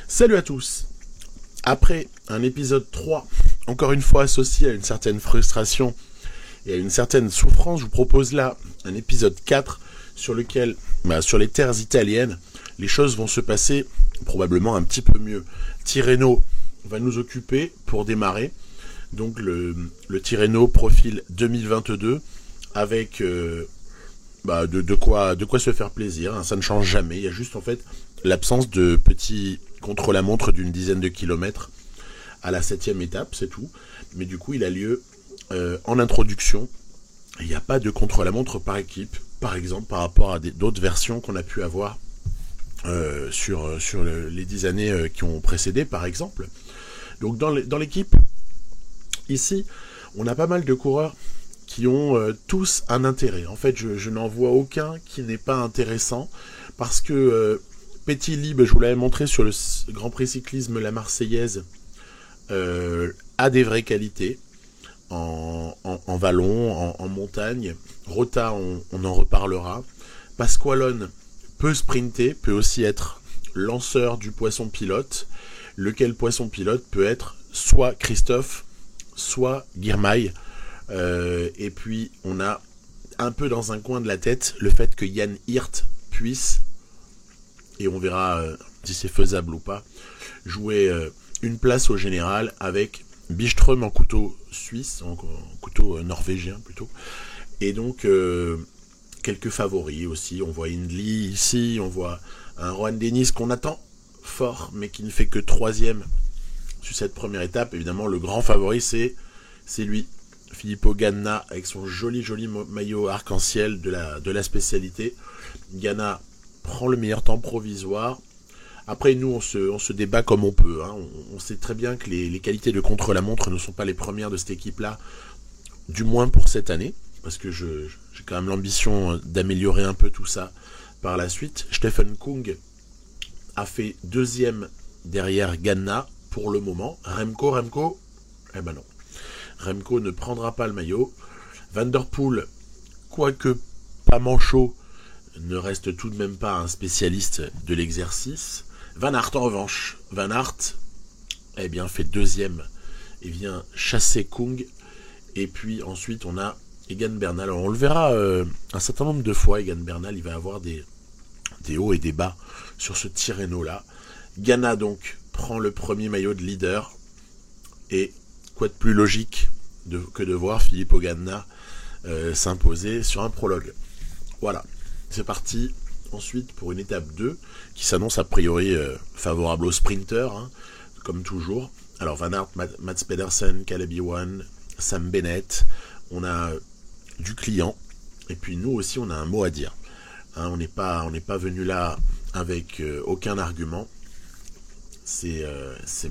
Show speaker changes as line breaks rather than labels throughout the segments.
Salut à tous. Après un épisode 3, encore une fois associé à une certaine frustration et à une certaine souffrance, je vous propose là un épisode 4 sur lequel, sur les terres italiennes, les choses vont se passer probablement un petit peu mieux. Tirreno va nous occuper pour démarrer. Donc le Tirreno profil 2022 avec de quoi se faire plaisir, hein, ça ne change jamais. Il y a juste en fait l'absence de petits contre-la-montre d'une dizaine de kilomètres à la 7e étape, c'est tout. Mais du coup, il a lieu en introduction. Il n'y a pas de contre-la-montre par équipe, par exemple, par rapport à d'autres versions qu'on a pu avoir sur les 10 années qui ont précédé, par exemple. Donc dans l'équipe, ici, on a pas mal de coureurs qui ont tous un intérêt. En fait, je n'en vois aucun qui n'est pas intéressant, parce que Petit Libre, je vous l'avais montré sur le Grand Prix cyclisme La Marseillaise, a des vraies qualités en vallon, en montagne. Rota, on en reparlera. Pasqualone peut sprinter, peut aussi être lanceur du poisson pilote, lequel poisson pilote peut être soit Christophe, soit Girmay. Et puis on a un peu dans un coin de la tête le fait que Jan Hirt puisse, et on verra si c'est faisable ou pas, jouer une place au général avec Byström en couteau suisse, en couteau norvégien plutôt, et donc quelques favoris aussi. On voit Hindley ici, on voit un Rohan Dennis qu'on attend fort mais qui ne fait que 3e sur cette première étape. Évidemment le grand favori c'est lui, Filippo Ganna, avec son joli maillot arc-en-ciel de la spécialité. Ganna prend le meilleur temps provisoire. Après, nous, on se débat comme on peut. Hein. On sait très bien que les qualités de contre-la-montre ne sont pas les premières de cette équipe-là, du moins pour cette année, parce que j'ai quand même l'ambition d'améliorer un peu tout ça par la suite. Stefan Kung a fait 2e derrière Ganna pour le moment. Remco, eh ben non. Remco ne prendra pas le maillot. Van der Poel, quoique pas manchot, ne reste tout de même pas un spécialiste de l'exercice. Van Aert en revanche, Van Aert fait 2e et vient chasser Kung. Et puis ensuite on a Egan Bernal. Alors on le verra un certain nombre de fois. Egan Bernal, il va avoir des hauts et des bas sur ce Tirreno là. Ganna donc prend le premier maillot de leader, et quoi de plus logique que de voir Filippo Ganna s'imposer sur un prologue. Voilà, c'est parti ensuite pour une étape 2 qui s'annonce a priori favorable aux sprinters, hein, comme toujours. Alors Van Aert, Mats Pedersen, Caleb Ewan, Sam Bennett, on a du client, et puis nous aussi on a un mot à dire. Hein, on n'est pas venu là avec aucun argument. C'est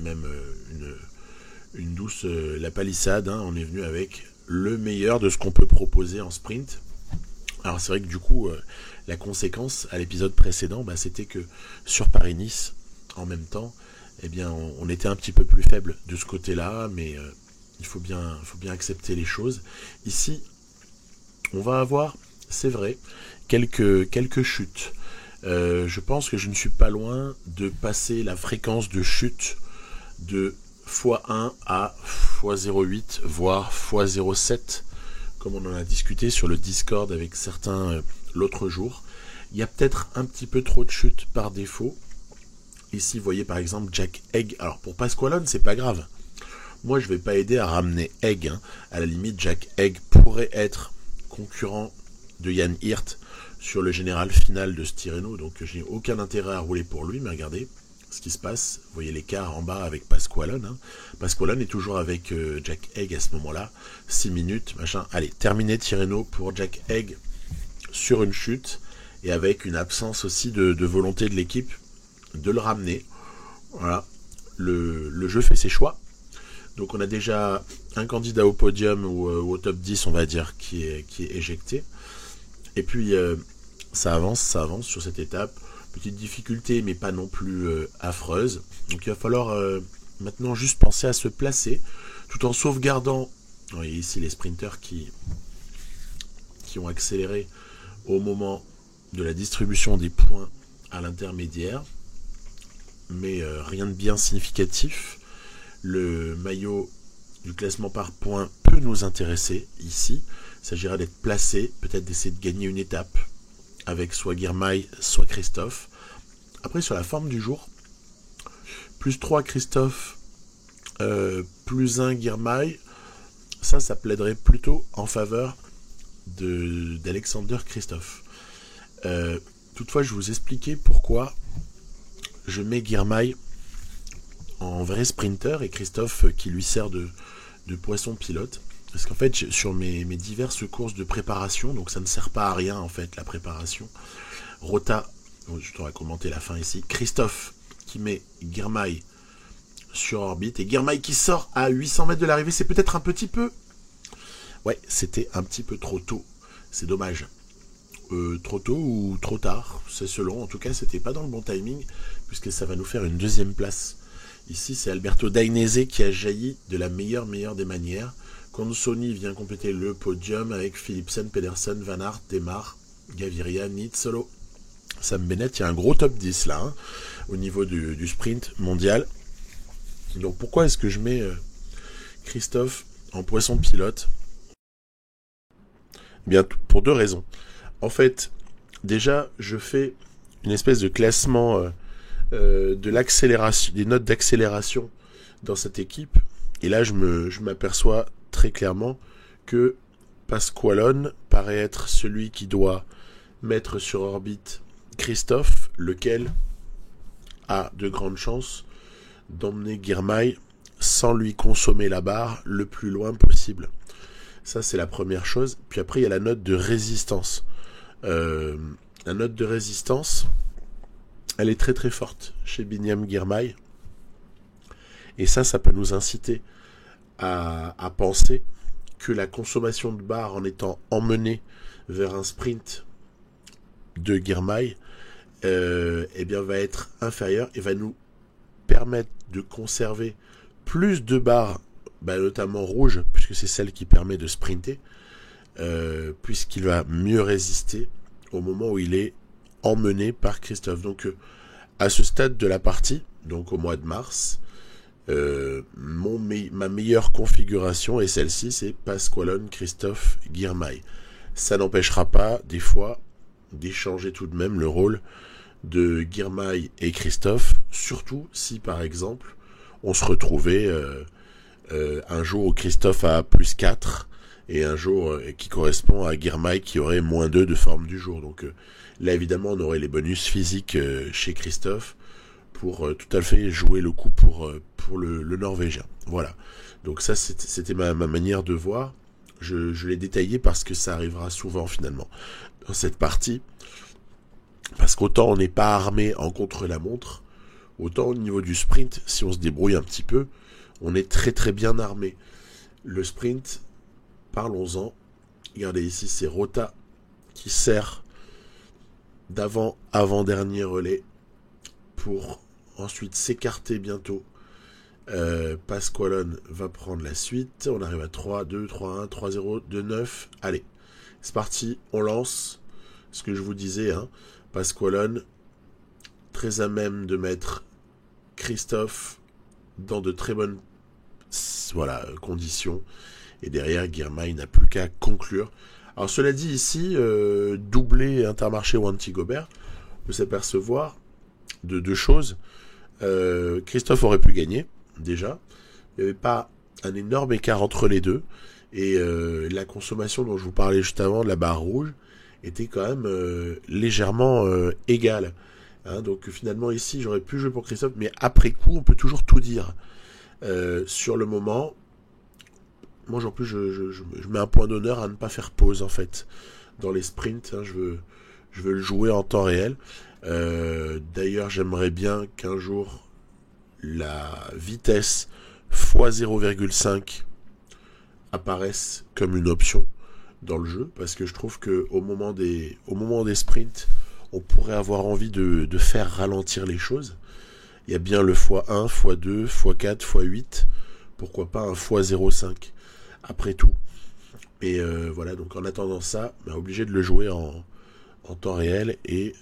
même une douce la palissade, hein. On est venu avec le meilleur de ce qu'on peut proposer en sprint. Alors c'est vrai que du coup la conséquence à l'épisode précédent, c'était que sur Paris-Nice, en même temps, on était un petit peu plus faible de ce côté-là, mais il faut bien accepter les choses. Ici, on va avoir, c'est vrai, quelques chutes. Je pense que je ne suis pas loin de passer la fréquence de chute de x1 à x0,8, voire x0,7, comme on en a discuté sur le Discord avec certains l'autre jour. Il y a peut-être un petit peu trop de chutes par défaut. Ici, vous voyez par exemple Jack Egg. Alors pour Pasqualone, c'est pas grave. Moi, je vais pas aider à ramener Egg. Hein. À la limite, Jack Egg pourrait être concurrent de Jan Hirt sur le général final de ce Tirreno. Donc j'ai aucun intérêt à rouler pour lui, mais regardez ce qui se passe. Vous voyez l'écart en bas avec Pasqualone. Hein. Pasqualone est toujours avec Jack Egg à ce moment-là. 6 minutes, machin. Allez, terminé Tirreno pour Jack Egg sur une chute, et avec une absence aussi de volonté de l'équipe de le ramener. Voilà, le jeu fait ses choix. Donc on a déjà un candidat au podium ou au top 10, on va dire, qui est éjecté. Et puis ça avance sur cette étape. Petite difficulté, mais pas non plus affreuse. Donc il va falloir maintenant juste penser à se placer, tout en sauvegardant. Vous voyez ici les sprinters qui ont accéléré au moment de la distribution des points à l'intermédiaire. mais rien de bien significatif. Le maillot du classement par points peut nous intéresser ici. Il s'agira d'être placé, peut-être d'essayer de gagner une étape avec soit Girmay, soit Christophe. Après, sur la forme du jour, plus 3 Christophe, plus 1 Girmay, ça plaiderait plutôt en faveur d'Alexander Christophe. Toutefois, je vais vous expliquer pourquoi je mets Girmay en vrai sprinter et Christophe qui lui sert de poisson pilote. Parce qu'en fait, sur mes diverses courses de préparation, donc ça ne sert pas à rien en fait la préparation. Rota, je t'aurais commenté la fin ici. Christophe qui met Girmay sur orbite et Girmay qui sort à 800 mètres de l'arrivée, c'est peut-être un petit peu... Ouais, c'était un petit peu trop tôt. C'est dommage. Trop tôt ou trop tard, c'est selon. En tout cas, c'était pas dans le bon timing, puisque ça va nous faire une deuxième place. Ici, c'est Alberto Dainese qui a jailli de la meilleure des manières. Consoni vient compléter le podium avec Philipsen, Pedersen, Van Aert, Demar, Gaviria, Nizzolo, Sam Bennett. Il y a un gros top 10 là, au niveau du sprint mondial. Donc pourquoi est-ce que je mets Christophe en poisson pilote ? Bien, pour 2 raisons. En fait, déjà, je fais une espèce de classement de l'accélération, des notes d'accélération dans cette équipe. Et là, je m'aperçois très clairement que Pasqualone paraît être celui qui doit mettre sur orbite Christophe, lequel a de grandes chances d'emmener Girmay sans lui consommer la barre le plus loin possible. Ça, c'est la première chose. Puis après, il y a la note de résistance. La note de résistance, elle est très très forte chez Binyam Girmay. Et ça peut nous inciter à penser que la consommation de barres en étant emmenée vers un sprint de Girmay va être inférieure et va nous permettre de conserver plus de barres, notamment rouges, puisque c'est celle qui permet de sprinter, puisqu'il va mieux résister au moment où il est emmené par Christophe. Donc à ce stade de la partie, donc au mois de mars, ma meilleure configuration est celle-ci, c'est Pasqualone, Christophe, Girmay. Ça n'empêchera pas des fois d'échanger tout de même le rôle de Girmay et Christophe, surtout si par exemple on se retrouvait un jour où Christophe a plus 4 et un jour qui correspond à Girmay qui aurait moins 2 de forme du jour. Donc là évidemment on aurait les bonus physiques chez Christophe pour tout à fait jouer le coup pour le Norvégien. Voilà. Donc ça c'était ma manière de voir. Je l'ai détaillé parce que ça arrivera souvent finalement dans cette partie. Parce qu'autant on n'est pas armé en contre-la-montre, autant au niveau du sprint, si on se débrouille un petit peu, on est très très bien armé. Le sprint, parlons-en. Regardez ici, c'est Rota qui sert d'avant-dernier relais pour ensuite s'écarter bientôt. Pasqualone va prendre la suite. On arrive à 3-2, 3-1, 3-0, 2-9. Allez, c'est parti, on lance. Ce que je vous disais, Pasqualone, très à même de mettre Christophe dans de très bonnes conditions. Et derrière, Girmay n'a plus qu'à conclure. Alors cela dit ici, doublé Intermarché ou Antigobert, on peut s'apercevoir de 2 choses. Christophe aurait pu gagner, déjà. Il n'y avait pas un énorme écart entre les deux. Et la consommation dont je vous parlais juste avant, de la barre rouge, était quand même légèrement égale. Donc finalement ici, j'aurais pu jouer pour Christophe, mais après coup, on peut toujours tout dire. Sur le moment, moi en plus, je mets un point d'honneur à ne pas faire pause en fait dans les sprints. Je veux le jouer en temps réel. D'ailleurs, j'aimerais bien qu'un jour la vitesse x 0,5 apparaisse comme une option dans le jeu, parce que je trouve que au moment des sprints, on pourrait avoir envie de faire ralentir les choses. Il y a bien le x1, x2, x4, x8, pourquoi pas un x 0,5 après tout. Et voilà, donc en attendant ça, obligé de le jouer en temps réel et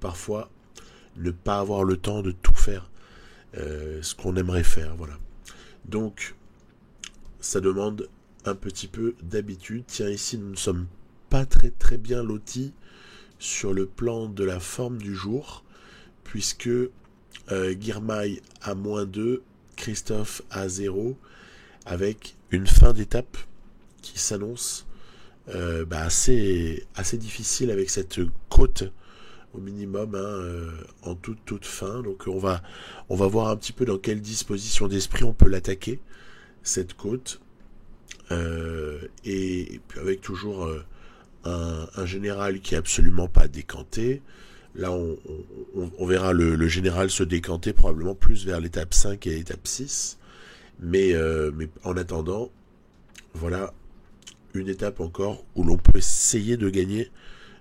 parfois ne pas avoir le temps de tout faire, ce qu'on aimerait faire, voilà. Donc, ça demande un petit peu d'habitude. Tiens, ici, nous ne sommes pas très très bien lotis sur le plan de la forme du jour, puisque Girmay à -2, Christophe à 0, avec une fin d'étape qui s'annonce assez difficile avec cette côte au minimum en toute fin. Donc on va voir un petit peu dans quelle disposition d'esprit on peut l'attaquer, cette côte, et puis avec toujours un général qui est absolument pas décanté. Là on verra le général se décanter probablement plus vers l'étape 5 et l'étape 6, mais en attendant, voilà une étape encore où l'on peut essayer de gagner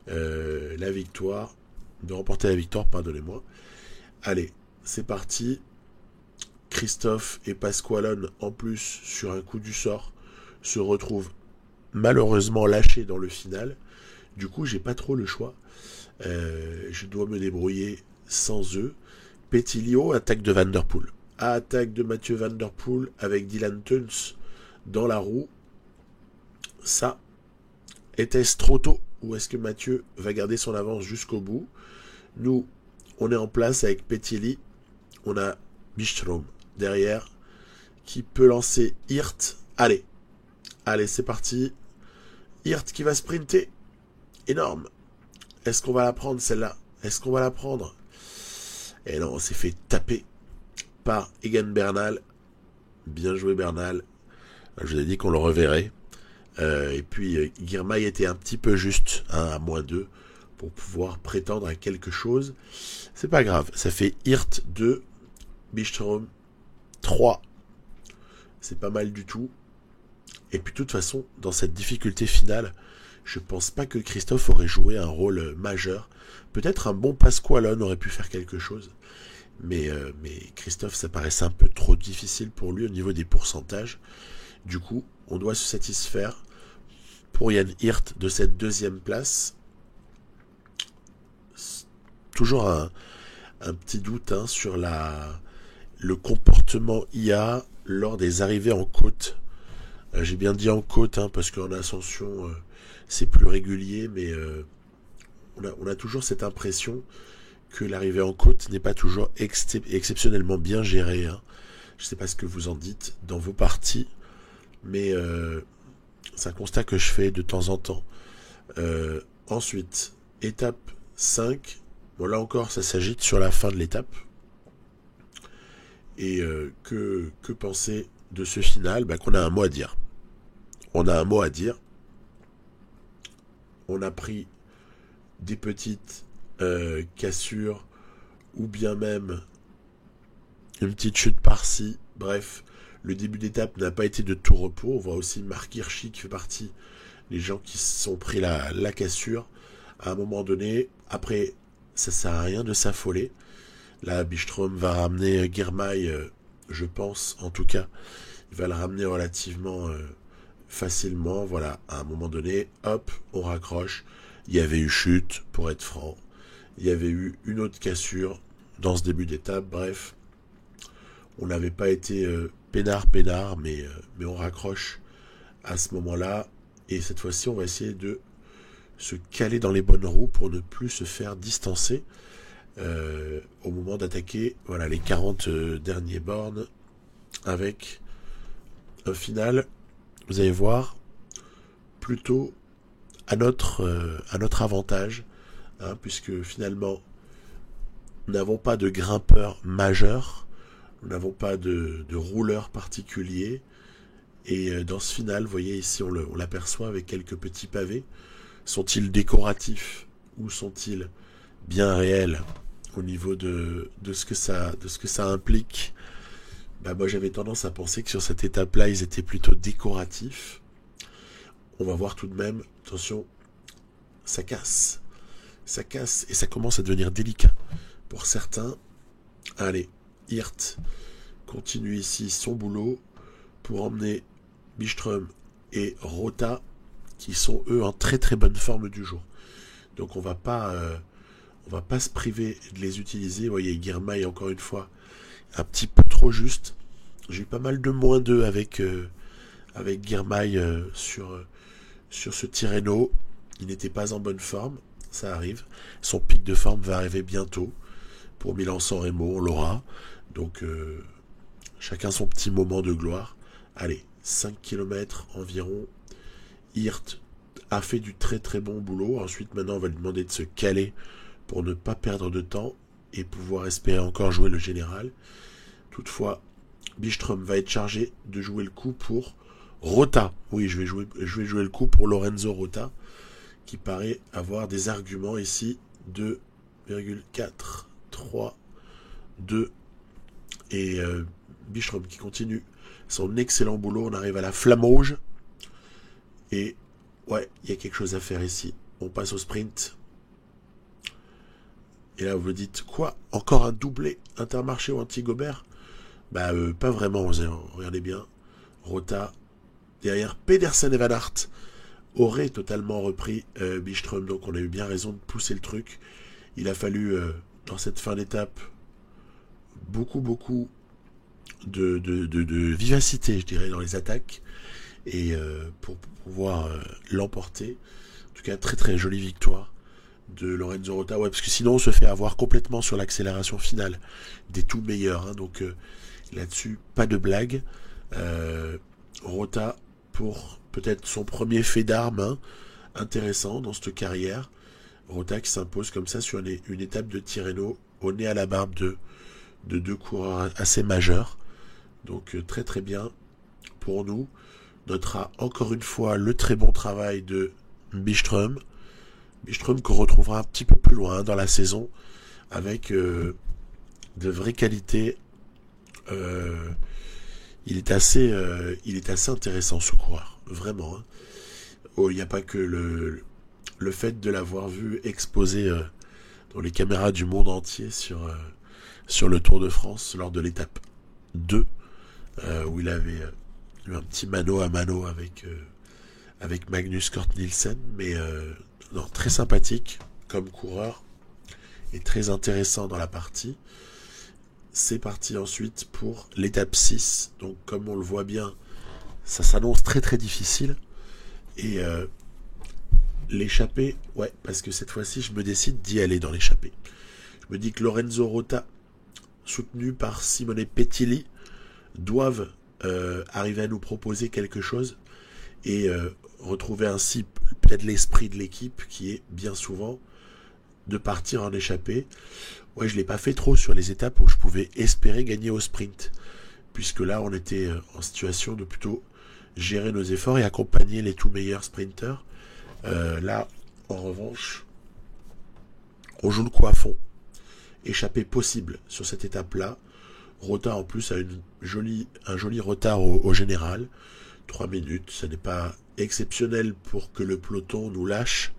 la victoire, de remporter la victoire, pardonnez-moi. Allez, c'est parti. Christophe et Pasqualone, en plus, sur un coup du sort, se retrouvent malheureusement lâchés dans le final. Du coup, j'ai pas trop le choix. Je dois me débrouiller sans eux. Petilio, attaque de Van Der Poel. Attaque de Mathieu Van Der Poel avec Dylan Teuns dans la roue. Ça, était-ce trop tôt ou est-ce que Mathieu va garder son avance jusqu'au bout? Nous, on est en place avec Petilli. On a Byström derrière qui peut lancer Hirt. Allez, c'est parti. Hirt qui va sprinter. Énorme. Est-ce qu'on va la prendre celle-là? Est-ce qu'on va la prendre? Et non, on s'est fait taper par Egan Bernal. Bien joué Bernal. Je vous ai dit qu'on le reverrait. Et puis Girmay était un petit peu juste à -2 pour pouvoir prétendre à quelque chose. C'est pas grave, ça fait Hirt 2, Byström 3. C'est pas mal du tout. Et puis de toute façon, dans cette difficulté finale, je pense pas que Christophe aurait joué un rôle majeur. Peut-être un bon Pasqualone aurait pu faire quelque chose. Mais Christophe, ça paraissait un peu trop difficile pour lui au niveau des pourcentages. Du coup, on doit se satisfaire pour Jan Hirt de cette deuxième place. Toujours un petit doute sur le comportement IA lors des arrivées en côte. J'ai bien dit en côte parce qu'en ascension c'est plus régulier, mais on a toujours cette impression que l'arrivée en côte n'est pas toujours exceptionnellement bien gérée. Je ne sais pas ce que vous en dites dans vos parties, mais c'est un constat que je fais de temps en temps. Ensuite, étape 5. Bon, là encore, ça s'agite sur la fin de l'étape. Et que penser de ce final? Qu'on a un mot à dire. On a un mot à dire. On a pris des petites cassures, ou bien même une petite chute par-ci. Bref, le début d'étape n'a pas été de tout repos. On voit aussi Marc Hirschi qui fait partie des gens qui se sont pris la cassure à un moment donné. Après, ça sert à rien de s'affoler. Là, Byström va ramener Girmay, je pense, en tout cas. Il va le ramener relativement facilement. Voilà, à un moment donné, hop, on raccroche. Il y avait eu chute, pour être franc. Il y avait eu une autre cassure dans ce début d'étape. Bref, on n'avait pas été peinard, mais on raccroche à ce moment-là. Et cette fois-ci, on va essayer de se caler dans les bonnes roues pour ne plus se faire distancer au moment d'attaquer les 40 derniers bornes, avec un final, vous allez voir, plutôt à notre avantage, puisque finalement nous n'avons pas de grimpeur majeur, nous n'avons pas de rouleur particulier, et dans ce final, vous voyez ici, on l'aperçoit avec quelques petits pavés. Sont-ils décoratifs ou sont-ils bien réels au niveau de ce que ça implique? Moi, j'avais tendance à penser que sur cette étape-là, ils étaient plutôt décoratifs. On va voir tout de même, attention, ça casse, et ça commence à devenir délicat pour certains. Allez, Hirt continue ici son boulot pour emmener Byström et Rota, qui sont eux en très très bonne forme du jour. Donc on va pas on va pas se priver de les utiliser. Vous voyez, Girmay, encore une fois, un petit peu trop juste. J'ai eu pas mal de -2 avec Girmay sur ce Tirreno. Il n'était pas en bonne forme, ça arrive. Son pic de forme va arriver bientôt. Pour Milan-San Remo, on l'aura. Donc, chacun son petit moment de gloire. Allez, 5 km environ. Hirt a fait du très très bon boulot. Ensuite, maintenant, on va lui demander de se caler pour ne pas perdre de temps et pouvoir espérer encore jouer le général. Toutefois, Byström va être chargé de jouer le coup pour Rota. Oui, je vais jouer le coup pour Lorenzo Rota, qui paraît avoir des arguments ici. 2,4, 3, 2. Et Byström qui continue son excellent boulot. On arrive à la flamme rouge. Et ouais, il y a quelque chose à faire ici. On passe au sprint. Et là, vous vous dites, quoi? Encore un doublé Intermarché ou Anti-Gobert? Bah, pas vraiment, regardez bien. Rota, derrière Pedersen et Van Aert, aurait totalement repris Byström. Donc, on a eu bien raison de pousser le truc. Il a fallu, dans cette fin d'étape, beaucoup de vivacité, je dirais, dans les attaques. Et pour pouvoir l'emporter. En tout cas, très très jolie victoire de Lorenzo Rota. Ouais, parce que sinon, on se fait avoir complètement sur l'accélération finale des tout meilleurs. Hein. Donc, là-dessus, pas de blague. Rota, pour peut-être son premier fait d'armes hein, intéressant dans cette carrière. Rota qui s'impose comme ça sur une étape de Tirreno au nez à la barbe de deux coureurs assez majeurs. Donc, très très bien pour nous. Notera encore une fois le très bon travail de Byström. Byström qu'on retrouvera un petit peu plus loin dans la saison avec de vraies qualités. Il est assez intéressant ce coureur, vraiment. Hein. Oh, il n'y a pas que le fait de l'avoir vu exposé dans les caméras du monde entier sur le Tour de France lors de l'étape 2 où il avait un petit mano à mano avec Magnus Cort Nielsen, mais non, très sympathique comme coureur et très intéressant dans la partie. C'est parti ensuite pour l'étape 6. Donc comme on le voit bien, ça s'annonce très très difficile. Et l'échappée, ouais, parce que cette fois-ci, je me décide d'y aller dans l'échappée. Je me dis que Lorenzo Rota, soutenu par Simone Pettilli, doivent arriver à nous proposer quelque chose et retrouver ainsi peut-être l'esprit de l'équipe qui est bien souvent de partir en échappée. Ouais, je l'ai pas fait trop sur les étapes où je pouvais espérer gagner au sprint, puisque là on était en situation de plutôt gérer nos efforts et accompagner les tout meilleurs sprinters. Là, en revanche, on joue le coup à fond. Échappée possible sur cette étape-là. Rota en plus a un joli retard au général. 3 minutes, ça n'est pas exceptionnel pour que le peloton nous lâche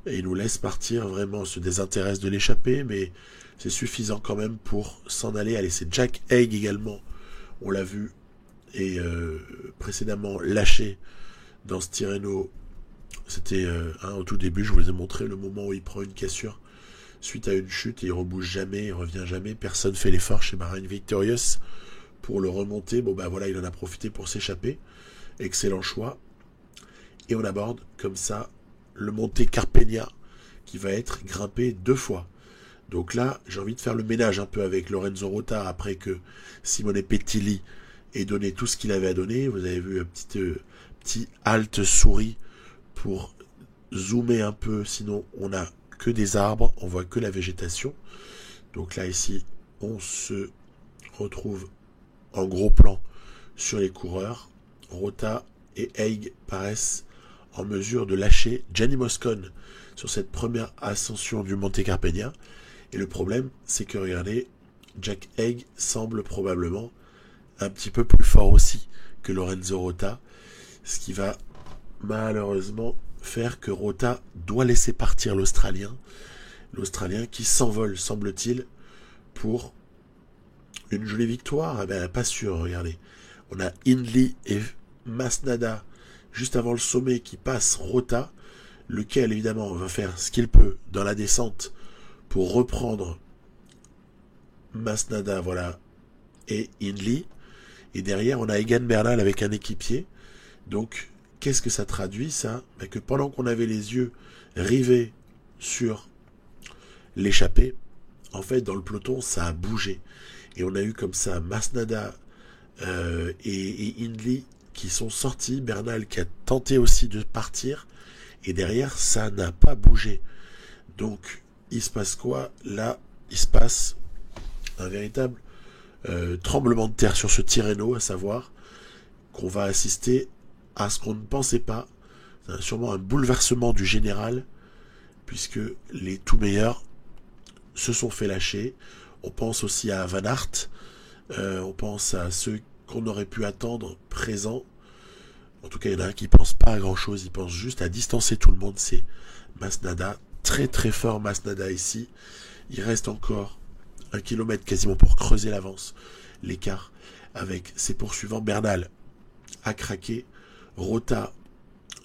et nous laisse partir, vraiment se désintéresse de l'échappée, mais c'est suffisant quand même pour s'en aller. Allez, c'est Jack Haig également, on l'a vu, et précédemment lâché dans ce Tirreno. C'était au tout début, je vous ai montré le moment où il prend une cassure suite à une chute et il rebouge jamais, il revient jamais, personne fait l'effort chez Bahrain Victorious pour le remonter. Bon bah voilà, il en a profité pour s'échapper, excellent choix. Et on aborde comme ça le Monte Carpegna qui va être grimpé 2 fois. Donc là, j'ai envie de faire le ménage un peu avec Lorenzo Rota après que Simone Pettilli ait donné tout ce qu'il avait à donner. Vous avez vu un petit halte souris pour zoomer un peu, sinon on a que des arbres, on voit que la végétation. Donc là ici, on se retrouve en gros plan sur les coureurs. Rota et Haig paraissent en mesure de lâcher Gianni Moscon sur cette première ascension du Monte Carpegna. Et le problème, c'est que regardez, Jack Haig semble probablement un petit peu plus fort aussi que Lorenzo Rota, ce qui va malheureusement faire que Rota doit laisser partir l'Australien qui s'envole, semble-t-il, pour une jolie victoire. Eh ben, pas sûr, regardez. On a Hindley et Masnada juste avant le sommet qui passe Rota, lequel évidemment va faire ce qu'il peut dans la descente pour reprendre Masnada, voilà, et Hindley. Et derrière, on a Egan Bernal avec un équipier. Donc, qu'est-ce que ça traduit, ça? Que pendant qu'on avait les yeux rivés sur l'échappée, en fait, dans le peloton, ça a bougé. Et on a eu comme ça Masnada et Hindley qui sont sortis. Bernal qui a tenté aussi de partir. Et derrière, ça n'a pas bougé. Donc, il se passe quoi? Là, il se passe un véritable tremblement de terre sur ce Tirreno, à savoir qu'on va assister à ce qu'on ne pensait pas, sûrement un bouleversement du général, puisque les tout meilleurs se sont fait lâcher. On pense aussi à Van Aert, on pense à ceux qu'on aurait pu attendre présents. En tout cas, il y en a un qui pense pas à grand chose, il pense juste à distancer tout le monde, c'est Masnada. Très très fort Masnada ici. Il reste encore 1 kilomètre quasiment pour creuser l'avance, l'écart avec ses poursuivants. Bernal a craqué. Rota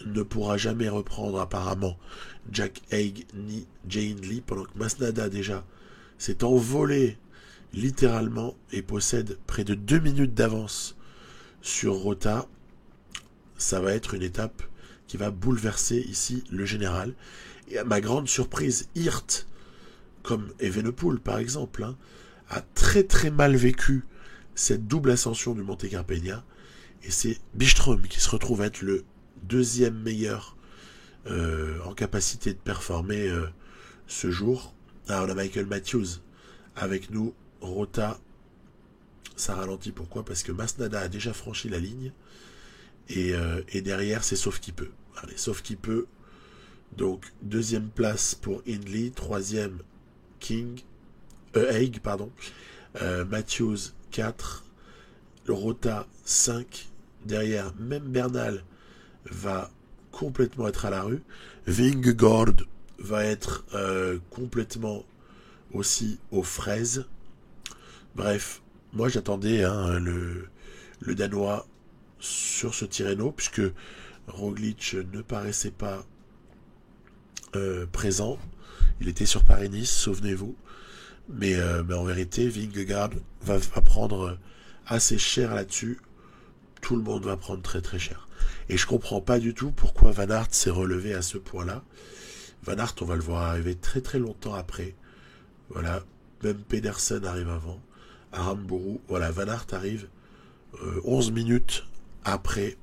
ne pourra jamais reprendre apparemment Jack Haig ni Jay Hindley, pendant que Masnada déjà s'est envolé littéralement et possède près de 2 minutes d'avance sur Rota. Ça va être une étape qui va bouleverser ici le général. Et à ma grande surprise, Hirt, comme Evenepoel par exemple, a très très mal vécu cette double ascension du Monte Carpegna. Et c'est Byström qui se retrouve à être le deuxième meilleur en capacité de performer ce jour. Alors on a Michael Matthews avec nous. Rota, ça ralentit. Pourquoi? Parce que Masnada a déjà franchi la ligne. Et derrière, c'est sauf qui peut. Allez, sauf qui peut. Donc, deuxième place pour Hindley. Troisième, Haig, pardon. Matthews, 4. Rota, 5. Derrière, même Bernal va complètement être à la rue. Vingegaard va être complètement aussi aux fraises. Bref, moi j'attendais le Danois sur ce Tirreno, puisque Roglic ne paraissait pas présent. Il était sur Paris-Nice, souvenez-vous. Mais en vérité, Vingegaard va prendre assez cher là-dessus. Tout le monde va prendre très très cher. Et je comprends pas du tout pourquoi Van Aert s'est relevé à ce point-là. Van Aert, on va le voir arriver très très longtemps après. Voilà, même Pedersen arrive avant. Aramburu, voilà, Van Aert arrive 11 minutes après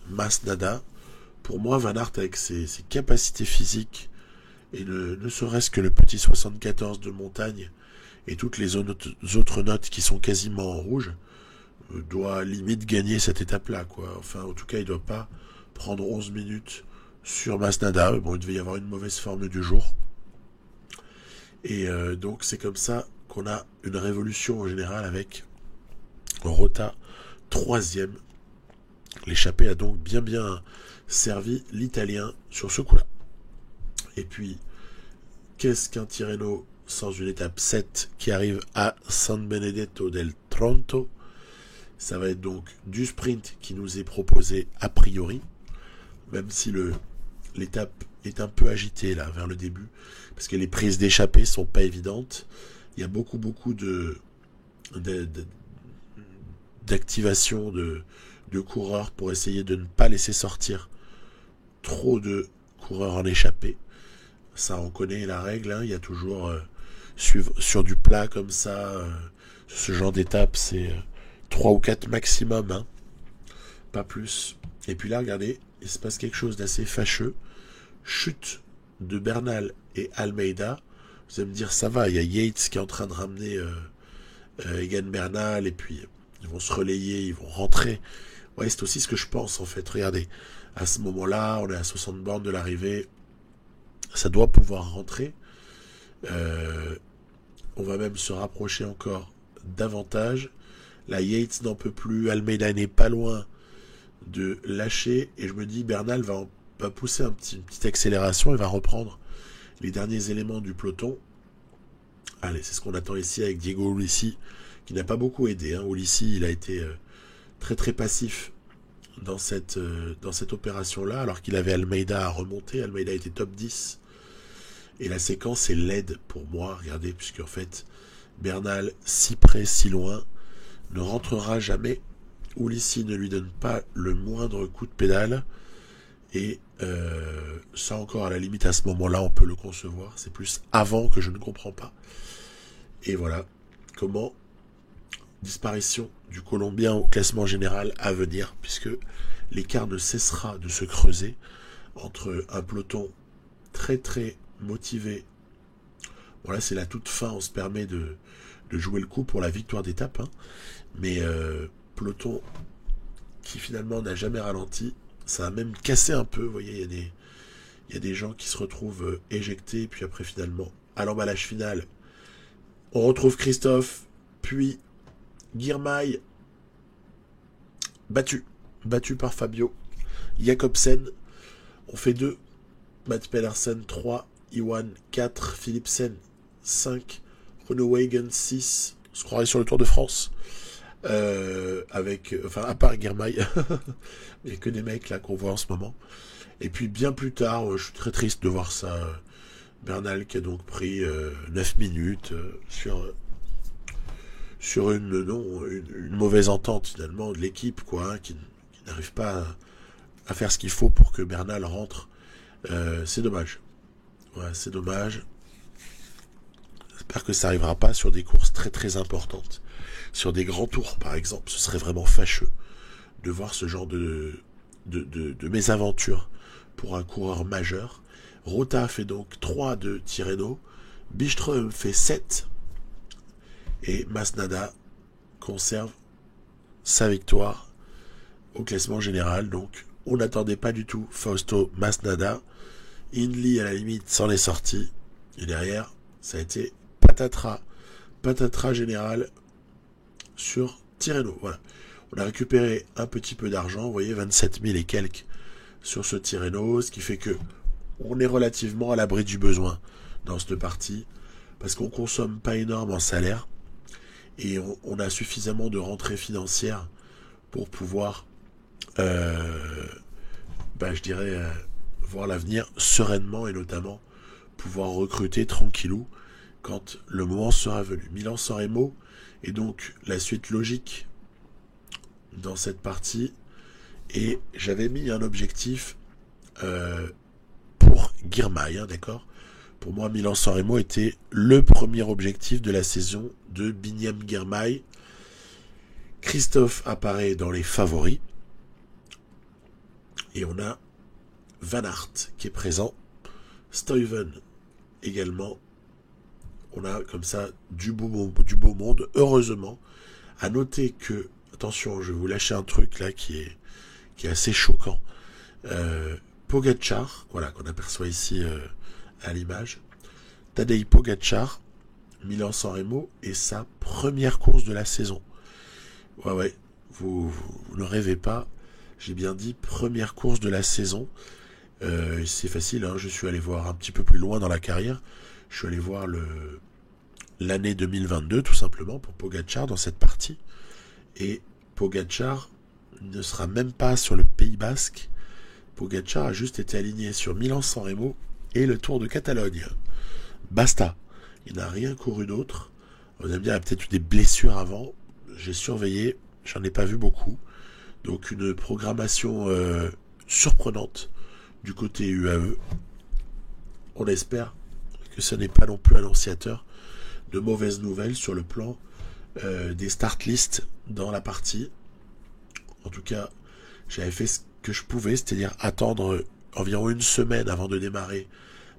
Masnada. Pour moi, Van Aert, avec ses capacités physiques, et ne serait-ce que le petit 74 de montagne, et toutes les autres notes qui sont quasiment en rouge, doit limite gagner cette étape-là, quoi. Enfin, en tout cas, il doit pas prendre 11 minutes sur Masnada. Bon, il devait y avoir une mauvaise forme du jour. Et donc, c'est comme ça qu'on a une révolution en général avec Rota, 3e. L'échappée a donc bien servi l'Italien sur ce coup-là. Et puis, qu'est-ce qu'un Tirreno sans une étape 7 qui arrive à San Benedetto del Tronto? Ça va être donc du sprint qui nous est proposé a priori, même si l'étape est un peu agitée là vers le début, parce que les prises d'échappée sont pas évidentes. Il y a beaucoup d'activation de coureurs pour essayer de ne pas laisser sortir trop de coureurs en échappée. Ça, on connaît la règle, hein. Il y a toujours sur du plat comme ça, ce genre d'étape, c'est 3 ou 4 maximum, hein. Pas plus. Et puis là, regardez, il se passe quelque chose d'assez fâcheux. Chute de Bernal et Almeida. Vous allez me dire, ça va, il y a Yates qui est en train de ramener Egan Bernal, et puis ils vont se relayer, ils vont rentrer. Ouais, c'est aussi ce que je pense, en fait. Regardez, à ce moment-là, on est à 60 bornes de l'arrivée. Ça doit pouvoir rentrer. On va même se rapprocher encore davantage. La Yates n'en peut plus. Almeida n'est pas loin de lâcher. Et je me dis, Bernal va pousser une petite accélération et va reprendre les derniers éléments du peloton. Allez, c'est ce qu'on attend ici avec Diego Ulissi, qui n'a pas beaucoup aidé. Ulissi, il a été très très passif dans cette opération-là, alors qu'il avait Almeida à remonter. Almeida était top 10. Et la séquence est laide pour moi, regardez, puisqu'en fait, Bernal, si près, si loin, ne rentrera jamais. Ulissi ne lui donne pas le moindre coup de pédale. Et ça encore, à la limite, à ce moment-là, on peut le concevoir. C'est plus avant que je ne comprends pas. Et voilà comment disparition du Colombien au classement général à venir, puisque l'écart ne cessera de se creuser entre un peloton très très motivé. Bon là c'est la toute fin, on se permet de jouer le coup pour la victoire d'étape, hein. Mais peloton qui finalement n'a jamais ralenti, ça a même cassé un peu, vous voyez, il y a des gens qui se retrouvent éjectés, puis après finalement, à l'emballage final, on retrouve Christophe, puis Girmay, battu par Fabio Jacobsen. On fait 2, Matt Pedersen 3, Iwan 4, Philipsen 5, Groenewegen 6. On se croirait sur le Tour de France. À part Girmay, il n'y a que des mecs là qu'on voit en ce moment. Et puis bien plus tard, je suis très triste de voir ça, Bernal qui a donc pris 9 minutes sur une mauvaise entente finalement de l'équipe, quoi, hein, qui n'arrive pas à faire ce qu'il faut pour que Bernal rentre. C'est dommage. Ouais, c'est dommage. J'espère que ça n'arrivera pas sur des courses très très importantes. Sur des grands tours, par exemple, ce serait vraiment fâcheux de voir ce genre de mésaventure pour un coureur majeur. Rota fait donc 3 de Tirreno. Byström fait 7. Et Masnada conserve sa victoire au classement général. Donc, on n'attendait pas du tout Fausto Masnada. Hindley, à la limite, s'en est sorti. Et derrière, ça a été patatras général sur Tirreno. Voilà. On a récupéré un petit peu d'argent. Vous voyez, 27 000 et quelques sur ce Tirreno. Ce qui fait que on est relativement à l'abri du besoin dans cette partie. Parce qu'on consomme pas énorme en salaire. Et on a suffisamment de rentrées financières pour pouvoir, voir l'avenir sereinement et notamment pouvoir recruter tranquillou quand le moment sera venu. Milan-San Remo est donc la suite logique dans cette partie. Et j'avais mis un objectif pour Girmay, hein, d'accord ? Pour moi, Milan-San Remo était le premier objectif de la saison de Biniam Girmay. Christophe apparaît dans les favoris. Et on a Van Aert qui est présent. Stuyven également. On a comme ça du beau monde, heureusement. À noter que, attention, je vais vous lâcher un truc là qui est assez choquant. Pogačar, voilà, qu'on aperçoit ici à l'image. Tadej Pogačar, Milan-San Remo, et sa première course de la saison. Ouais, vous ne rêvez pas, j'ai bien dit première course de la saison. C'est facile, hein, je suis allé voir un petit peu plus loin dans la carrière. Je suis allé voir l'année 2022, tout simplement, pour Pogačar dans cette partie. Et Pogačar ne sera même pas sur le Pays Basque. Pogačar a juste été aligné sur Milan-San Remo et le Tour de Catalogne. Basta. Il n'a rien couru d'autre. Vous allez me dire, il y a peut-être eu des blessures avant. J'ai surveillé, j'en ai pas vu beaucoup. Donc une programmation surprenante du côté UAE. On espère que ce n'est pas non plus annonciateur de mauvaises nouvelles sur le plan des start lists dans la partie. En tout cas, j'avais fait ce que je pouvais, c'est-à-dire attendre environ une semaine avant de démarrer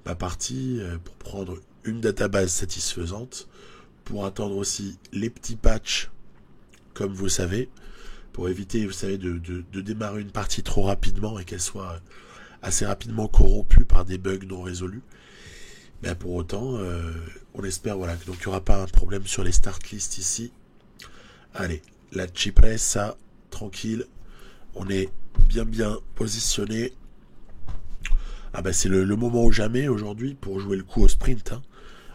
ma partie pour prendre une database satisfaisante, pour attendre aussi les petits patchs, comme vous savez, pour éviter, vous savez, de démarrer une partie trop rapidement et qu'elle soit assez rapidement corrompue par des bugs non résolus. Mais pour autant, on espère, voilà, donc il n'y aura pas un problème sur les start lists ici. Allez, la Cipressa, tranquille, on est bien positionné. Ah bah c'est le moment ou jamais aujourd'hui pour jouer le coup au sprint, hein.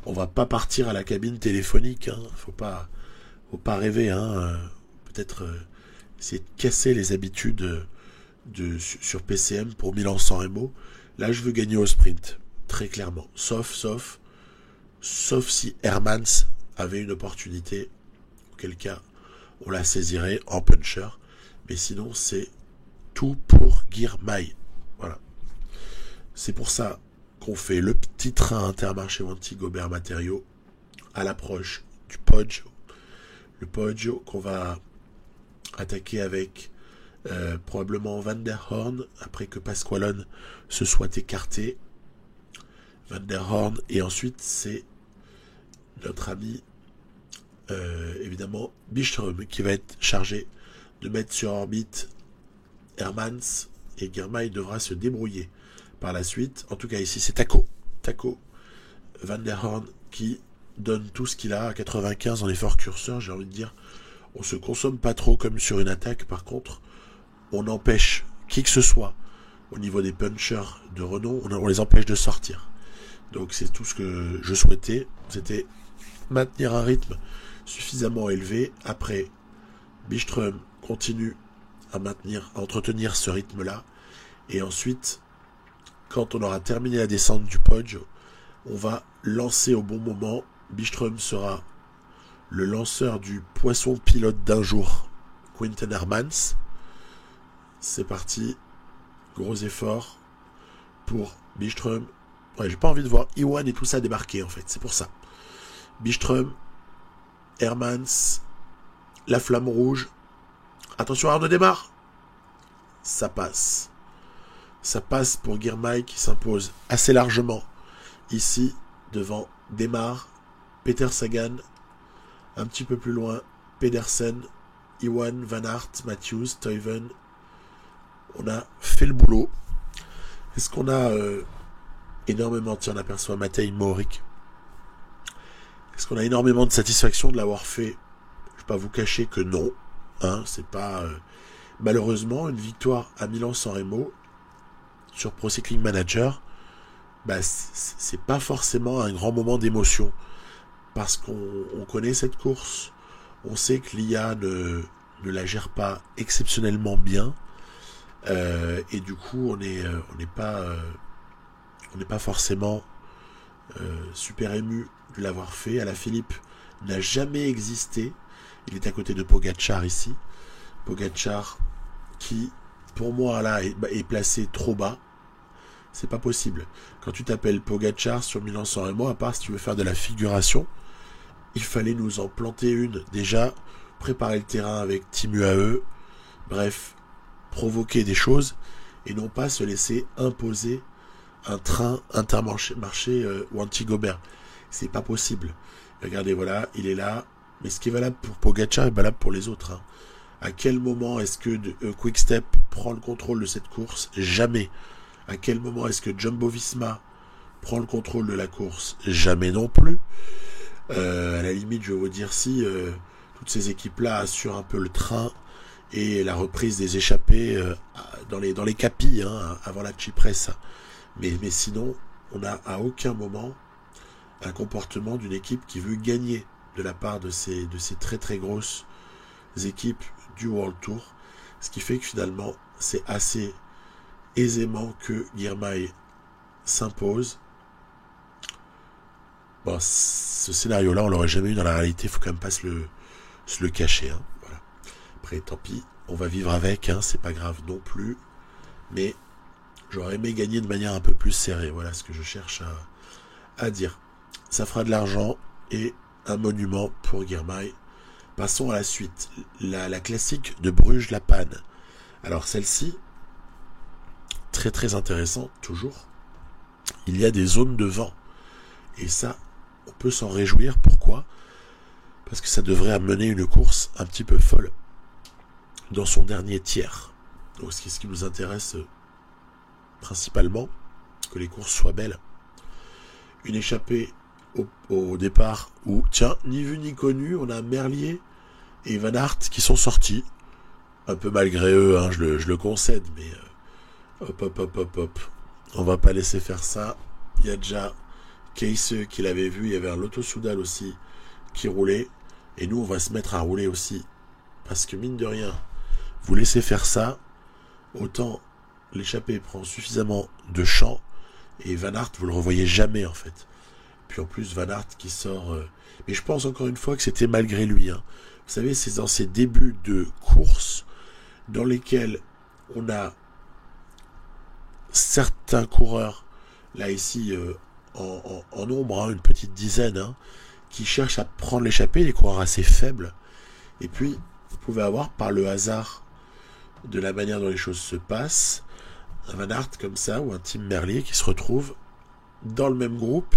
On va pas partir à la cabine téléphonique, hein. Faut pas rêver, hein. Peut-être essayer de casser les habitudes sur PCM pour Milan-San Remo. Là je veux gagner au sprint. très clairement. Sauf si Hermans avait une opportunité, auquel cas on la saisirait en puncher. Mais sinon, c'est tout pour Girmay. Voilà. C'est pour ça qu'on fait le petit train Intermarché Wanty Gobert Matériaux à l'approche du Poggio. Le Poggio qu'on va attaquer avec probablement Van der Horn, après que Pasqualone se soit écarté. Van der Horn, et ensuite c'est notre ami évidemment Byström qui va être chargé de mettre sur orbite Hermans, et Girmay devra se débrouiller par la suite. En tout cas ici c'est Taco Van der Horn qui donne tout ce qu'il a à 95 en effort curseur. J'ai envie de dire, on se consomme pas trop comme sur une attaque. Par contre, on empêche qui que ce soit au niveau des punchers de renom, on les empêche de sortir. Donc c'est tout ce que je souhaitais, c'était maintenir un rythme suffisamment élevé. Après, Byström continue à entretenir ce rythme-là, et ensuite, quand on aura terminé la descente du Poggio, on va lancer au bon moment. Byström sera le lanceur du poisson pilote d'un jour, Quinten Hermans. C'est parti, gros effort pour Byström. Ouais, j'ai pas envie de voir Iwan et tout ça débarquer en fait, c'est pour ça. Byström, Hermans, la flamme rouge. Attention, Arnaud démarre. Ça passe. Ça passe pour Girmay qui s'impose assez largement ici devant Demar, Peter Sagan, un petit peu plus loin, Pedersen, Iwan, Van Aert, Matthews, Toiven. On a fait le boulot. Est-ce qu'on a énormément, tiens, on aperçoit Matej Mohoric. Est-ce qu'on a énormément de satisfaction de l'avoir fait? Je ne vais pas vous cacher que non. Hein, c'est pas malheureusement une victoire à Milan-San Remo sur Pro Cycling Manager. Bah, c'est pas forcément un grand moment d'émotion, parce qu'on connaît cette course, on sait que l'IA ne la gère pas exceptionnellement bien, et du coup on n'est pas forcément super ému de l'avoir fait. Alaphilippe n'a jamais existé, il est à côté de Pogačar ici, Pogačar qui pour moi là est placé trop bas. C'est pas possible. Quand tu t'appelles Pogačar sur Milan-San Remo, à part si tu veux faire de la figuration, il fallait nous en planter une. Déjà, préparer le terrain avec Team UAE, bref, provoquer des choses, et non pas se laisser imposer un train Intermarché Wanty Gobert. C'est pas possible. Regardez, voilà, il est là, mais ce qui est valable pour Pogačar est valable pour les autres. Hein. À quel moment est-ce que Quick-Step prend le contrôle de cette course? Jamais. À quel moment est-ce que Jumbo-Visma prend le contrôle de la course? Jamais non plus. À la limite, je vais vous dire, si toutes ces équipes-là assurent un peu le train et la reprise des échappées dans les capis, hein, avant la Cipressa. Mais sinon, on n'a à aucun moment un comportement d'une équipe qui veut gagner de la part de ces très très grosses équipes du World Tour. Ce qui fait que finalement, c'est assez aisément que Girmay s'impose. Bon, ce scénario-là, on l'aurait jamais eu dans la réalité, il faut quand même pas se le cacher. Hein. Voilà. Après, tant pis, on va vivre avec, hein, c'est pas grave non plus. Mais j'aurais aimé gagner de manière un peu plus serrée. Voilà ce que je cherche à dire. Ça fera de l'argent et un monument pour Girmay. Passons à la suite. La classique de Bruges-La Panne. Alors celle-ci, très très intéressante toujours. Il y a des zones de vent. Et ça, on peut s'en réjouir. Pourquoi? Parce que ça devrait amener une course un petit peu folle dans son dernier tiers. Donc ce qui nous intéresse principalement, que les courses soient belles. Une échappée au départ où, tiens, ni vu ni connu, on a Merlier et Van Aert qui sont sortis. Un peu malgré eux, hein, je le concède, mais hop. On va pas laisser faire ça. Il y a déjà Keisse qui l'avait vu, il y avait un Lotto Soudal aussi qui roulait, et nous on va se mettre à rouler aussi, parce que mine de rien, vous laissez faire ça, autant l'échappée prend suffisamment de champ, Et Van Aert, vous le revoyez jamais en fait. Puis en plus, Van Aert qui sort... Mais je pense encore une fois que c'était malgré lui. Hein. Vous savez, c'est dans ces débuts de course dans lesquels on a certains coureurs, là ici en nombre, hein, une petite dizaine, hein, qui cherchent à prendre l'échappée, des coureurs assez faibles. Et puis, vous pouvez avoir, par le hasard de la manière dont les choses se passent, un Van Aert comme ça, ou un Tim Merlier qui se retrouve dans le même groupe.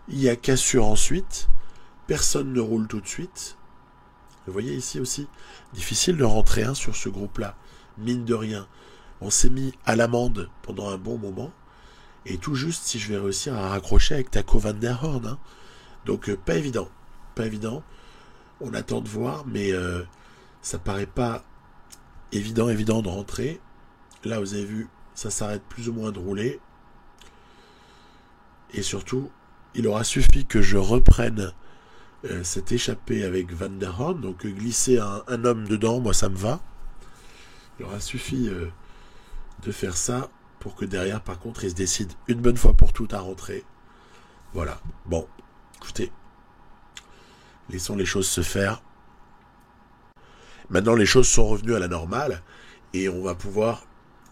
Il y a cassure ensuite, personne ne roule tout de suite. Vous voyez ici aussi, difficile de rentrer hein, sur ce groupe-là, mine de rien. On s'est mis à l'amende pendant un bon moment, et tout juste si je vais réussir à raccrocher avec Taco van der Horn. Hein. Donc pas évident, pas évident. On attend de voir, mais ça paraît pas évident de rentrer. Là, vous avez vu, ça s'arrête plus ou moins de rouler. Et surtout, il aura suffi que je reprenne cette échappée avec Van der Horn, donc glisser un homme dedans, moi ça me va. Il aura suffi de faire ça pour que derrière, par contre, il se décide une bonne fois pour toutes à rentrer. Voilà. Bon, écoutez, laissons les choses se faire. Maintenant, les choses sont revenues à la normale et on va pouvoir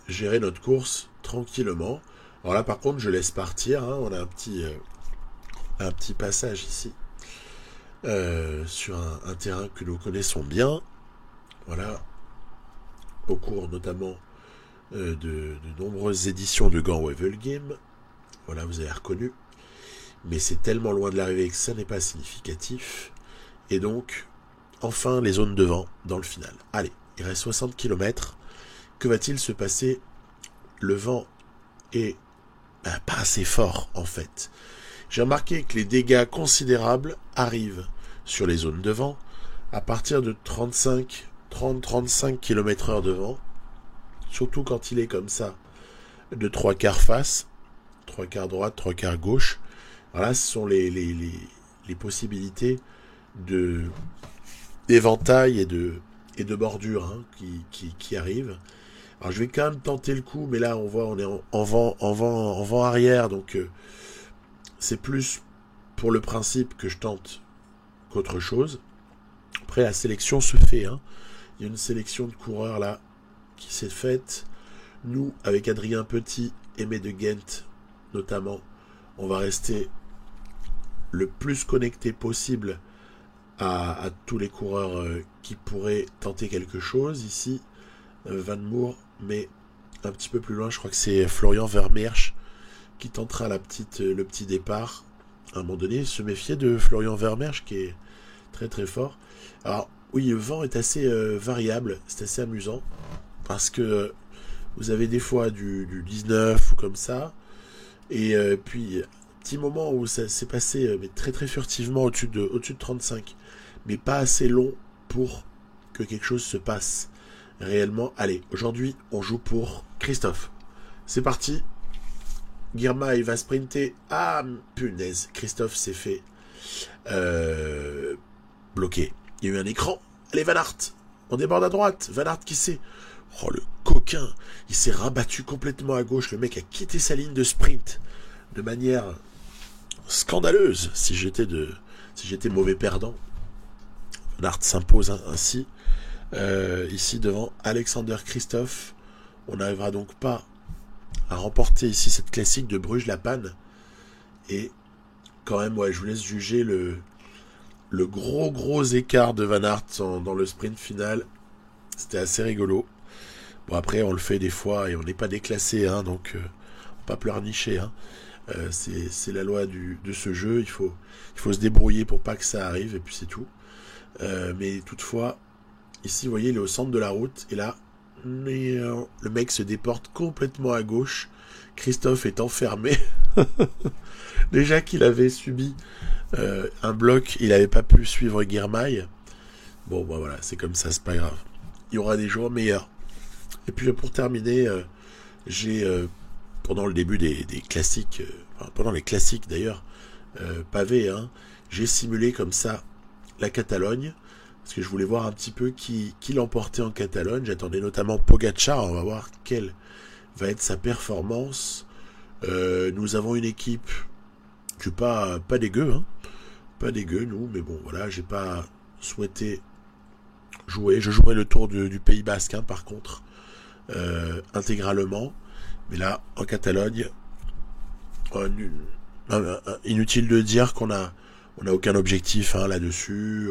gérer notre course tranquillement. Alors là, par contre, je laisse partir. Hein, on a un petit passage ici sur un terrain que nous connaissons bien. Voilà. Au cours notamment de nombreuses éditions de Gand-Wevelgem. Voilà, vous avez reconnu. Mais c'est tellement loin de l'arrivée que ça n'est pas significatif. Et donc, enfin, les zones de vent dans le final. Allez, il reste 60 km. Que va-t-il se passer? Le vent est pas assez fort, en fait. J'ai remarqué que les dégâts considérables arrivent sur les zones de vent à partir de 30-35 km/h de vent. Surtout quand il est comme ça, de 3/4 face, 3/4 droite, 3/4 gauche. Voilà, ce sont les possibilités d'éventail et de bordure hein, qui arrivent. Alors je vais quand même tenter le coup, mais là on voit on est en vent arrière, donc c'est plus pour le principe que je tente qu'autre chose. Après la sélection se fait, hein. Il y a une sélection de coureurs là qui s'est faite. Nous, avec Adrien Petit, Aimé de Ghent notamment, on va rester le plus connecté possible à tous les coureurs qui pourraient tenter quelque chose. Ici, Van Moer, mais un petit peu plus loin, je crois que c'est Florian Vermeersch qui tentera le petit départ. À un moment donné, se méfier de Florian Vermeersch qui est très très fort. Alors oui, le vent est assez variable, c'est assez amusant parce que vous avez des fois du 19 ou comme ça, et puis petit moment où ça s'est passé mais très très furtivement au-dessus de 35, mais pas assez long pour que quelque chose se passe réellement. Allez, aujourd'hui on joue pour Christophe. C'est parti. Girmay va sprinter. Ah punaise, Christophe s'est fait bloquer. Il y a eu un écran. Allez Van Aert, on déborde à droite. Van Aert qui sait. Oh le coquin, il s'est rabattu complètement à gauche. Le mec a quitté sa ligne de sprint de manière scandaleuse. Si j'étais mauvais perdant, Van Aert s'impose ainsi. Ici devant Alexander Christophe. On n'arrivera donc pas à remporter ici cette classique de Bruges-la-Panne. Et quand même, ouais, je vous laisse juger le gros écart de Van Aert dans le sprint final. C'était assez rigolo. Bon, après, on le fait des fois et on n'est pas déclassé, hein, donc on va pas pleurnicher. Hein. C'est la loi de ce jeu. Il faut se débrouiller pour pas que ça arrive, et puis c'est tout. Mais toutefois, ici, vous voyez, il est au centre de la route, et là, le mec se déporte complètement à gauche. Christophe est enfermé. Déjà qu'il avait subi un bloc, il n'avait pas pu suivre Girmay. Bon, bah voilà, c'est comme ça, c'est pas grave. Il y aura des jours meilleurs. Et puis pour terminer, j'ai pendant le début des classiques, pendant les classiques d'ailleurs, pavés, hein, j'ai simulé comme ça la Catalogne, parce que je voulais voir un petit peu qui l'emportait en Catalogne. J'attendais notamment Pogačar. On va voir quelle va être sa performance Nous avons une équipe qui est pas dégueu, hein. Pas dégueu, nous, mais bon, voilà, j'ai pas souhaité jouer. Je jouerai le tour du Pays Basque, hein, par contre, intégralement. Mais là, en Catalogne, inutile de dire qu'on a aucun objectif, hein, là-dessus.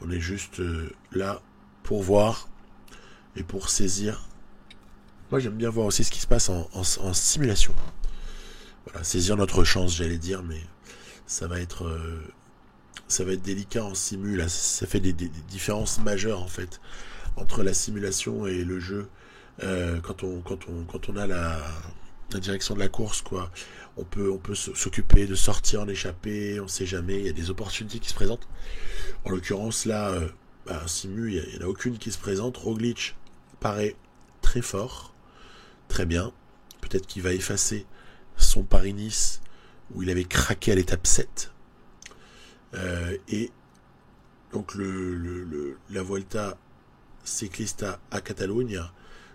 On est juste là pour voir et pour saisir. Moi, j'aime bien voir aussi ce qui se passe en simulation. Voilà, saisir notre chance, j'allais dire, mais ça va être délicat en simu. Là, ça fait des différences majeures en fait entre la simulation et le jeu. Quand on a la direction de la course, quoi, on peut s'occuper de sortir en échappée, on sait jamais, il y a des opportunités qui se présentent. En l'occurrence là, en simu, il n'y en a aucune qui se présente. Roglic paraît très fort, très bien. Peut-être qu'il va effacer son Paris-Nice où il avait craqué à l'étape 7. Et donc la Vuelta Ciclista à Catalunya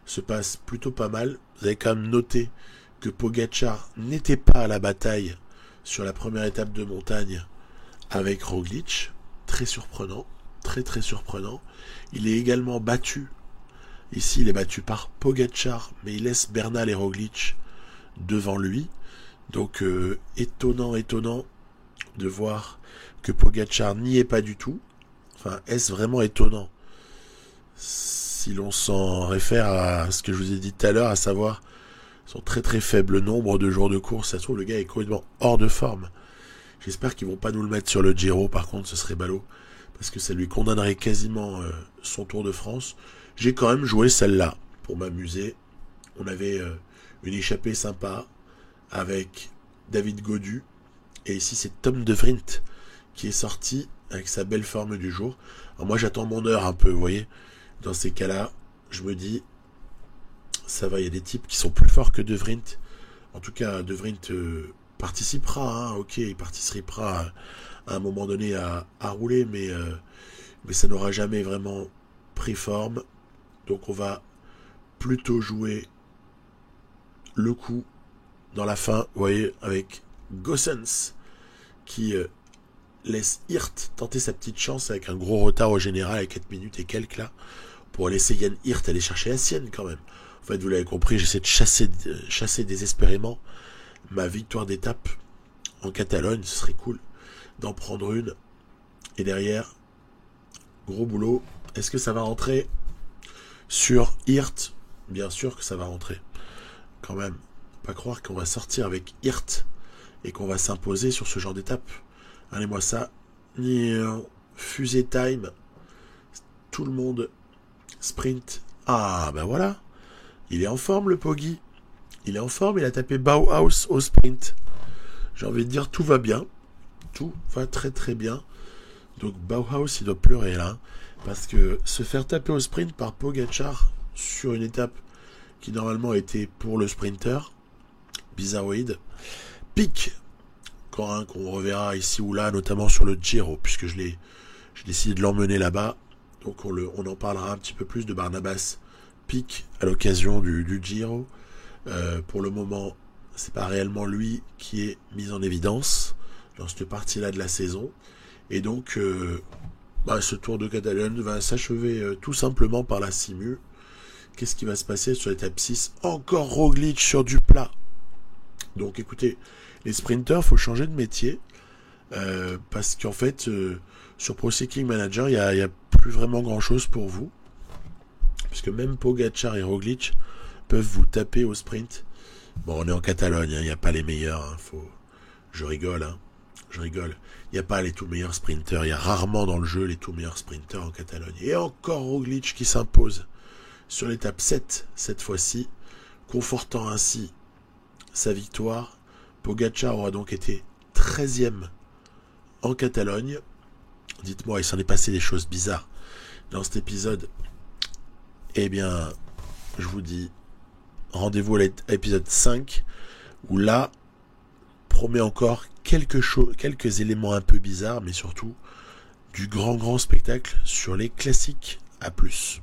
se passe plutôt pas mal. Vous avez quand même noté que Pogačar n'était pas à la bataille sur la première étape de montagne avec Roglic. Très surprenant, très très surprenant. Il est également battu. Ici, il est battu par Pogačar, mais il laisse Bernal et Roglic devant lui. Donc, étonnant de voir que Pogačar n'y est pas du tout. Enfin, est-ce vraiment étonnant si l'on s'en réfère à ce que je vous ai dit tout à l'heure, à savoir son très très faible nombre de jours de course. Ça se trouve, le gars est complètement hors de forme. J'espère qu'ils vont pas nous le mettre sur le Giro, par contre, ce serait ballot, parce que ça lui condamnerait quasiment son Tour de France. J'ai quand même joué celle-là, pour m'amuser. On avait une échappée sympa, avec David Gaudu, et ici c'est Tom De Vriend, qui est sorti avec sa belle forme du jour. Alors moi j'attends mon heure un peu, vous voyez. Dans ces cas-là, je me dis, ça va, il y a des types qui sont plus forts que De Vriend. En tout cas, De Vriend participera, hein, ok, il participera à un moment donné à rouler, mais ça n'aura jamais vraiment pris forme. Donc on va plutôt jouer le coup dans la fin, vous voyez, avec Goossens qui laisse Hirt tenter sa petite chance avec un gros retard au général à 4 minutes et quelques là, pour laisser Yann Hirt aller chercher la sienne quand même. En fait, vous l'avez compris, j'essaie de chasser désespérément ma victoire d'étape en Catalogne. Ce serait cool d'en prendre une. Et derrière, gros boulot. Est-ce que ça va rentrer sur Hirt? Bien sûr que ça va rentrer. Quand même, pas croire qu'on va sortir avec Hirt et qu'on va s'imposer sur ce genre d'étape. Allez-moi ça. Fusée time. Tout le monde sprint. Ah, ben voilà. Il est en forme, le Poggi. Il est en forme, il a tapé Bauhaus au sprint. J'ai envie de dire, tout va bien. Tout va très très bien. Donc Bauhaus, il doit pleurer là. Parce que se faire taper au sprint par Pogačar sur une étape qui normalement était pour le sprinter, bizarroïde. Pic, qu'on reverra ici ou là, notamment sur le Giro, puisque j'ai décidé de l'emmener là-bas. Donc on en parlera un petit peu plus de Barnabas Pic à l'occasion du Giro. Pour le moment, c'est pas réellement lui qui est mis en évidence dans cette partie-là de la saison. Et donc, ce Tour de Catalogne va s'achever tout simplement par la simu. Qu'est-ce qui va se passer sur l'étape 6? Encore Roglic sur du plat. Donc écoutez, les sprinters, faut changer de métier. Parce qu'en fait, sur Pro Cycling Manager, il y a plus vraiment grand-chose pour vous. Puisque même Pogačar et Roglic peuvent vous taper au sprint. Bon, on est en Catalogne, il n'y a pas les meilleurs. Je rigole. Il n'y a pas les tout meilleurs sprinters. Il y a rarement dans le jeu les tout meilleurs sprinters en Catalogne. Et encore Roglic qui s'impose sur l'étape 7, cette fois-ci, confortant ainsi sa victoire. Pogačar aura donc été 13e en Catalogne. Dites-moi, il s'en est passé des choses bizarres dans cet épisode. Eh bien, je vous dis rendez-vous à l'épisode 5, où là, promet encore quelques éléments un peu bizarres, mais surtout du grand spectacle sur les classiques. À plus.